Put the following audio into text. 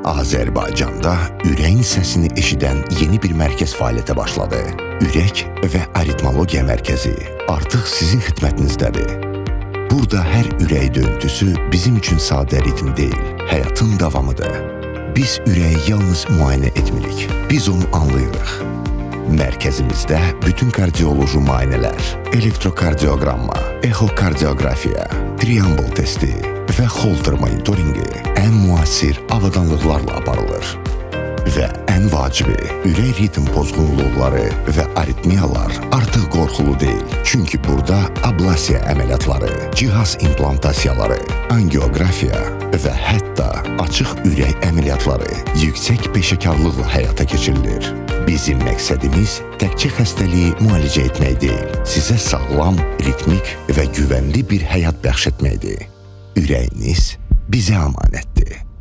Azərbaycanda ürəyin səsini eşidən yeni bir mərkəz fəaliyyətə başladı. Ürək və Aritmologiya Mərkəzi artıq sizin xidmətinizdədir. Burada hər ürək döyüntüsü bizim üçün sadə ritm deyil, həyatın davamıdır. Biz ürəyi yalnız müayinə etmirik, biz onu anlayırıq. Mərkəzimizdə bütün kardioloji müayinələr, elektrokardioqramma, exokardiografiya, triangle testi və Holter monitoringi ən müasir avadanlıqlarla aparılır. Və ən vacibi, ürək ritm pozğunluqları və aritmiyalar artıq qorxulu deyil. Çünki burada ablasiya əməliyyatları, cihaz implantasiyaları, angiografiya və hətta açıq ürək əməliyyatları yüksək peşəkarlıqla həyata keçirilir. Bizim məqsədimiz təkcə xəstəliyi müalicə etmək deyil, sizə sağlam, ritmik və güvənli bir həyat bəxş etməkdir. Ürəyiniz bizə əmanətdir.